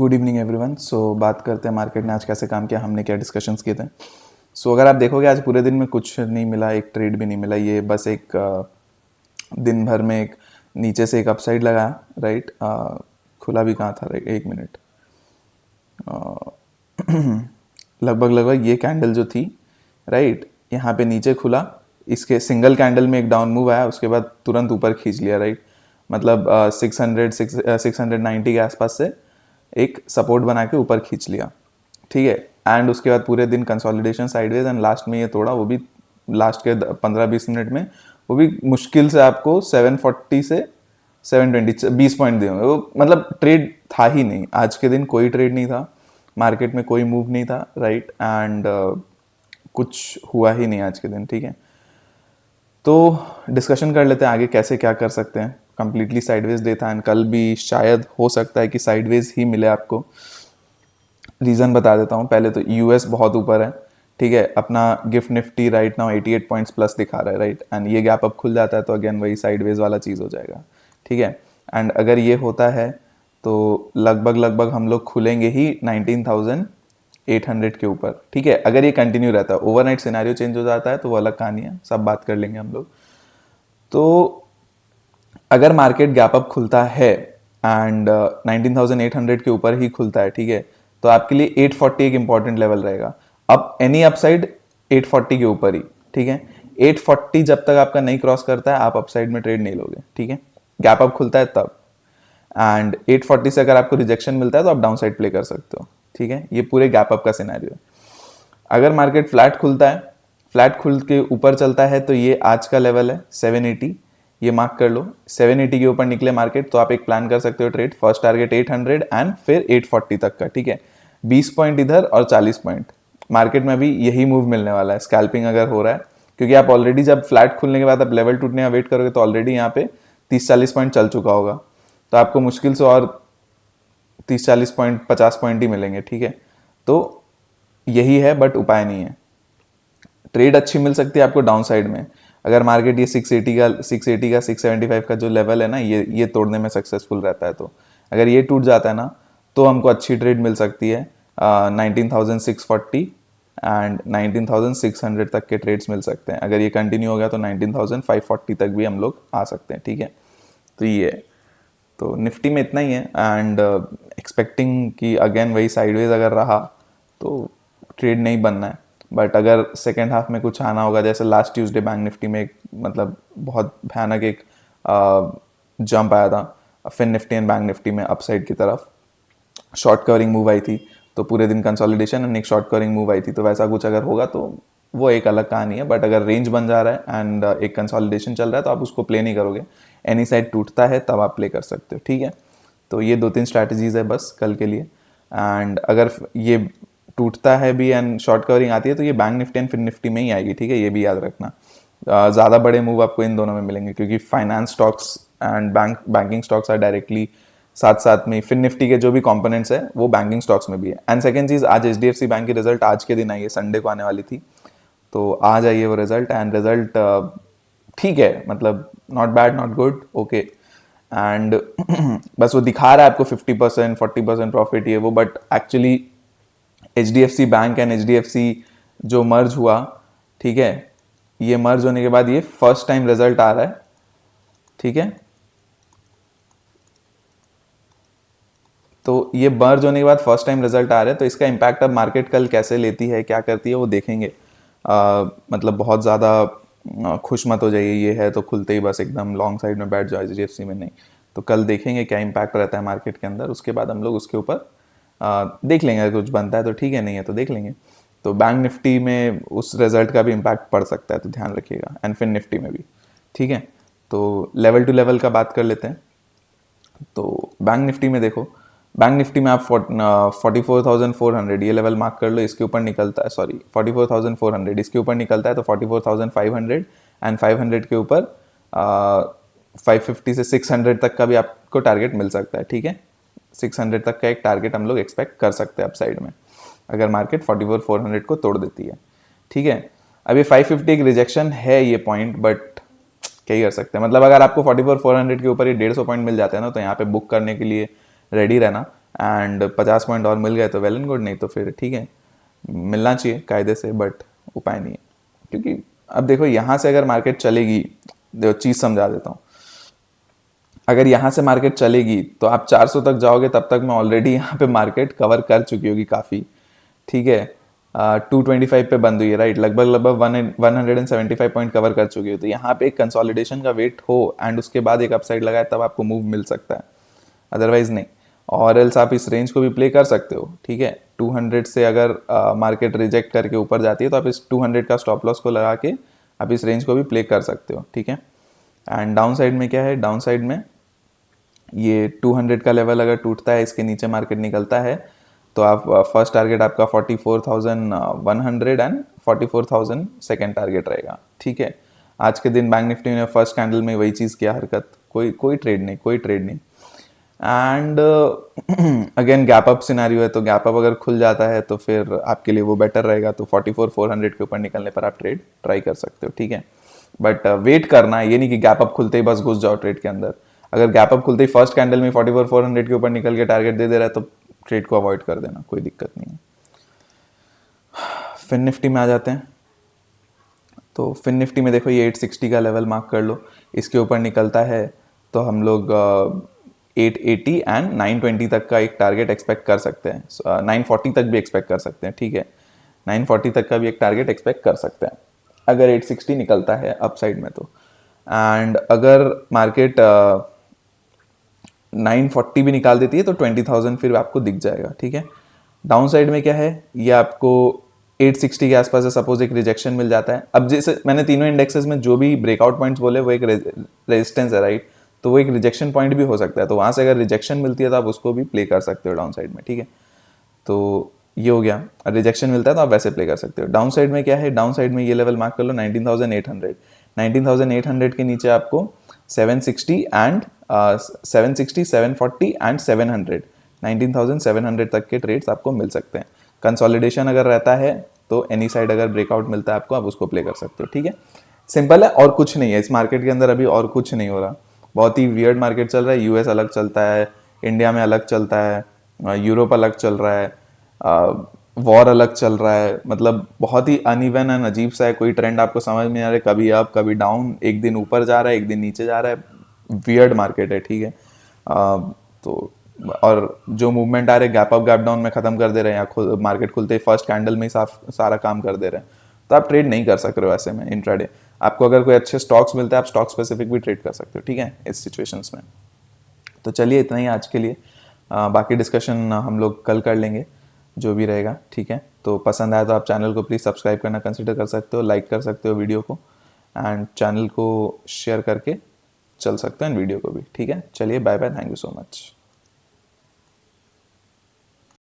Good evening everyone. सो बात करते हैं मार्केट ने आज कैसे काम किया, हमने क्या डिस्कशंस किए थे। सो अगर आप देखोगे आज पूरे दिन में कुछ नहीं मिला, एक ट्रेड भी नहीं मिला। ये बस एक दिन भर में एक नीचे से एक अपसाइड लगाया, राइट। खुला भी कहाँ था, राइट, एक मिनट। लगभग लगभग ये कैंडल जो थी, राइट, यहाँ पे नीचे खुला, इसके सिंगल कैंडल में एक डाउन मूव आया, उसके बाद तुरंत ऊपर खींच लिया, राइट। मतलब 690 के आसपास से एक सपोर्ट बना के ऊपर खींच लिया, ठीक है। एंड उसके बाद पूरे दिन कंसोलिडेशन साइडवेज एंड लास्ट में ये तोड़ा, वो भी लास्ट के 15-20 मिनट में, वो भी मुश्किल से आपको 740 से 720 20 पॉइंट दिए होंगे। वो मतलब ट्रेड था ही नहीं आज के दिन, कोई ट्रेड नहीं था मार्केट में, कोई मूव नहीं था, राइट। एंड कुछ हुआ ही नहीं आज के दिन, ठीक है। तो डिस्कशन कर लेते हैं आगे कैसे क्या कर सकते हैं। कंप्लीटली साइडवेज डे था एंड कल भी शायद हो सकता है कि साइडवेज ही मिले आपको। रीज़न बता देता हूँ। पहले तो यूएस बहुत ऊपर है, ठीक है। अपना gift Nifty right now 88 points plus दिखा रहा है, राइट। एंड ये गैप अप खुल जाता है तो अगेन वही साइडवेज वाला चीज़ हो जाएगा, ठीक है। एंड अगर ये होता है तो लगभग लगभग हम लोग खुलेंगे ही 19,800 के ऊपर, ठीक है। अगर ये कंटिन्यू रहता है, ओवरनाइट सिनेरियो चेंज हो जाता है तो वो अलग कहानी है, सब बात कर लेंगे हम लोग। तो अगर मार्केट गैप अप खुलता है एंड 19,800 के ऊपर ही खुलता है, ठीक है, तो आपके लिए 840 एक इंपॉर्टेंट लेवल रहेगा। अब एनी अपसाइड 840 के ऊपर ही, ठीक है। 840 जब तक आपका नहीं क्रॉस करता है आप अपसाइड में ट्रेड नहीं लोगे, ठीक है। गैप अप खुलता है तब, एंड 840 से अगर आपको रिजेक्शन मिलता है तो आप डाउन साइड प्ले कर सकते हो, ठीक है। ये पूरे गैप अप का सिनेरियो है। अगर मार्केट फ्लैट खुलता है, फ्लैट खुल के ऊपर चलता है, तो ये आज का लेवल है 780, ये मार्क कर लो। 780 के ऊपर निकले मार्केट तो आप एक प्लान कर सकते हो ट्रेड। फर्स्ट टारगेट 800 एंड फिर 840 तक का, ठीक है। 20 पॉइंट इधर और 40 पॉइंट। मार्केट में भी यही मूव मिलने वाला है स्कैल्पिंग अगर हो रहा है, क्योंकि आप ऑलरेडी जब फ्लैट खुलने के बाद आप लेवल टूटने का वेट करोगे तो ऑलरेडी यहाँ पे 30-40 पॉइंट चल चुका होगा, तो आपको मुश्किल से और 30-40 पॉइंट 50 पॉइंट ही मिलेंगे, ठीक है। तो यही है, बट उपाय नहीं है। ट्रेड अच्छी मिल सकती है आपको डाउन साइड में, अगर मार्केट ये 680 का 675 का जो लेवल है ना, ये तोड़ने में सक्सेसफुल रहता है। तो अगर ये टूट जाता है ना तो हमको अच्छी ट्रेड मिल सकती है। 19,640 एंड 19,600 तक के ट्रेड्स मिल सकते हैं। अगर ये कंटिन्यू हो गया तो 19,540 तक भी हम लोग आ सकते हैं, ठीक है। तो ये है। तो निफ्टी में इतना ही है एंड एक्सपेक्टिंग कि अगेन वही साइडवेज अगर रहा तो ट्रेड नहीं बनना है। बट अगर सेकेंड हाफ में कुछ आना होगा, जैसे लास्ट ट्यूसडे बैंक निफ्टी में एक मतलब बहुत भयानक एक जंप आया था Fin Nifty and Bank Nifty में अपसाइड की तरफ, शॉर्ट कवरिंग मूव आई थी, तो पूरे दिन कंसोलिडेशन एंड एक शॉर्ट कवरिंग मूव आई थी। तो वैसा कुछ अगर होगा तो वो एक अलग कहानी है। बट अगर रेंज बन जा रहा है एंड एक कंसोलिडेशन चल रहा है तो आप उसको प्ले नहीं करोगे, एनी साइड टूटता है तब आप प्ले कर सकते हो, ठीक है। तो ये 2-3 स्ट्रैटेजीज है बस कल के लिए। एंड अगर ये टूटता है भी एंड शॉर्ट कवरिंग आती है तो ये Bank Nifty and Fin Nifty में ही आएगी, ठीक है, ये भी याद रखना। ज़्यादा बड़े मूव आपको इन दोनों में मिलेंगे, क्योंकि finance stocks and banking stocks are directly साथ साथ में। फिन निफ्टी के जो भी कंपोनेंट्स है वो बैंकिंग स्टॉक्स में भी है। एंड सेकंड चीज़, आज HDFC बैंक की रिजल्ट आज के दिन आई है, संडे को आने वाली थी, तो आज आई है वो रिजल्ट। एंड रिजल्ट ठीक है, मतलब not bad not good, okay. And बस वो दिखा रहा है आपको 50% 40% प्रॉफिट ये वो, but actually HDFC bank and HDFC जो मर्ज हुआ, ठीक है, ये मर्ज होने के बाद ये फर्स्ट टाइम रिजल्ट आ रहा है, ठीक है। तो ये मर्ज होने के बाद फर्स्ट टाइम रिजल्ट आ रहा है, तो इसका इम्पैक्ट अब मार्केट कल कैसे लेती है, क्या करती है, वो देखेंगे। मतलब बहुत ज़्यादा खुश मत हो जाइए, ये है तो खुलते ही बस एकदम लॉन्ग साइड में बैठ जाओ HDFC में, नहीं। तो कल देखेंगे क्या इम्पैक्ट रहता है मार्केट के अंदर, उसके बाद हम लोग उसके ऊपर देख लेंगे। अगर कुछ बनता है तो ठीक है, नहीं है तो देख लेंगे। तो बैंक निफ्टी में उस रिजल्ट का भी इम्पैक्ट पड़ सकता है, तो ध्यान रखिएगा, एंड फिन निफ्टी में भी, ठीक है। तो लेवल टू लेवल का बात कर लेते हैं। तो बैंक निफ्टी में देखो, बैंक निफ्टी में आप 44,400 ये लेवल मार्क कर लो, इसके ऊपर निकलता है, सॉरी 44,400 इसके ऊपर निकलता है तो 44,500 एंड 500 के ऊपर 550 से 600 तक का भी आपको टारगेट मिल सकता है, ठीक है। 600 तक का एक टारगेट हम लोग एक्सपेक्ट कर सकते हैं अपसाइड में, अगर मार्केट 44,400 को तोड़ देती है, ठीक है। अभी 550 एक रिजेक्शन है ये पॉइंट, बट क्या ही कर सकते हैं। मतलब अगर आपको 44,400 के ऊपर ये 150 पॉइंट मिल जाते हैं ना, तो यहाँ पे बुक करने के लिए रेडी रहना। एंड 50 पॉइंट और मिल गए तो वेल एंड गुड, नहीं तो फिर ठीक है, मिलना चाहिए कायदे से, बट उपाय नहीं है। क्योंकि अब देखो यहाँ से अगर मार्केट चलेगी, देखो चीज़ समझा देता हूँ, अगर यहाँ से मार्केट चलेगी तो आप 400 तक जाओगे, तब तक मैं ऑलरेडी यहाँ पे मार्केट कवर कर चुकी होगी काफ़ी, ठीक है। 225 पे बंद हुई है, राइट, लगभग लगभग 175 पॉइंट कवर कर चुकी हो, तो यहाँ पे एक कंसोलिडेशन का वेट हो एंड उसके बाद एक अपसाइड लगाए तब आपको मूव मिल सकता है, अदरवाइज नहीं। और एल्स आप इस रेंज को भी प्ले कर सकते हो, ठीक है। 200 से अगर मार्केट रिजेक्ट करके ऊपर जाती है तो आप इस 200 का स्टॉप लॉस को लगा के आप इस रेंज को भी प्ले कर सकते हो, ठीक है। एंड डाउन साइड में क्या है, डाउन साइड में ये 200 का लेवल अगर टूटता है, इसके नीचे मार्केट निकलता है, तो आप फर्स्ट टारगेट आपका 44,100 एंड 44,000 सेकेंड टारगेट रहेगा, ठीक है। आज के दिन बैंक निफ्टी ने फर्स्ट कैंडल में वही चीज़ किया, हरकत, कोई ट्रेड नहीं, कोई ट्रेड नहीं। And again gap up scenario है, तो गैप अप अगर खुल जाता है तो फिर आपके लिए वो बेटर रहेगा, तो 44,400 के ऊपर निकलने पर आप ट्रेड ट्राई कर सकते हो, ठीक है। बट वेट करना है, ये नहीं कि गैप अप खुलते ही बस घुस जाओ ट्रेड के अंदर। अगर गैप अप खुलते ही फर्स्ट कैंडल में 44,400 के ऊपर निकल के टारगेट दे रहा है तो ट्रेड को अवॉइड कर देना, कोई दिक्कत नहीं है। फिन निफ्टी में आ जाते हैं। तो फिन निफ्टी में देखो ये 860 का लेवल मार्क कर लो, इसके ऊपर निकलता है तो हम लोग 880 एंड 920 तक का एक टारगेट एक्सपेक्ट कर सकते हैं, 940 तक भी एक्सपेक्ट कर सकते हैं, ठीक है। 940 तक का भी एक टारगेट एक्सपेक्ट कर सकते हैं अगर 860 निकलता है अपसाइड में तो। एंड अगर मार्केट 940 भी निकाल देती है तो 20,000 फिर आपको दिख जाएगा, ठीक है। डाउन साइड में क्या है, ये आपको 860 के आसपास है, सपोज एक रिजेक्शन मिल जाता है। अब जैसे मैंने तीनों इंडेक्सेस में जो भी ब्रेकआउट पॉइंट्स बोले वो एक रेजिस्टेंस है, राइट, तो वो एक रिजेक्शन पॉइंट भी हो सकता है, तो वहां से अगर रिजेक्शन मिलती है तो आप उसको भी प्ले कर सकते हो डाउन साइड में, ठीक है। तो ये हो गया, रिजेक्शन मिलता है तो आप वैसे प्ले कर सकते हो। डाउन साइड में क्या है, डाउन साइड में ये लेवल मार्क कर लो 19,800, 19,800 के नीचे आपको 760 एंड 760, 740 एंड 700, 19,700 तक के ट्रेड्स आपको मिल सकते हैं। कंसोलिडेशन अगर रहता है तो एनी साइड अगर ब्रेकआउट मिलता है आपको, आप उसको प्ले कर सकते हो, ठीक है। सिंपल है, और कुछ नहीं है इस मार्केट के अंदर, अभी और कुछ नहीं हो रहा। बहुत ही वियर्ड मार्केट चल रहा है, यूएस अलग चलता है, इंडिया में अलग चलता है, यूरोप अलग चल रहा है, वॉर अलग चल रहा है, मतलब बहुत ही अनइवन एंड अजीब सा है, कोई ट्रेंड आपको समझ में नहीं आ रहा है, कभी अप कभी डाउन, एक दिन ऊपर जा रहा है एक दिन नीचे जा रहा है, वियर्ड मार्केट है, ठीक है। तो और जो मूवमेंट आ रहे गैप अप गैप डाउन में खत्म कर दे रहे हैं, या मार्केट खुलते ही फर्स्ट कैंडल में ही सारा काम कर दे रहे हैं, तो आप ट्रेड नहीं कर सक रहे हो ऐसे में इंट्राडे। आपको अगर कोई अच्छे स्टॉक्स मिलते हैं आप स्टॉक स्पेसिफिक भी ट्रेड कर सकते हो, ठीक है, इस सिचुएशंस में। तो चलिए इतना ही आज के लिए, बाकी डिस्कशन हम लोग कल कर लेंगे जो भी रहेगा, ठीक है। तो पसंद आया तो आप चैनल को प्लीज़ सब्सक्राइब करना कंसिडर कर सकते हो, लाइक कर सकते हो वीडियो को, एंड चैनल को शेयर करके चल सकते हैं वीडियो को भी, ठीक है। चलिए bye bye, thank you so much.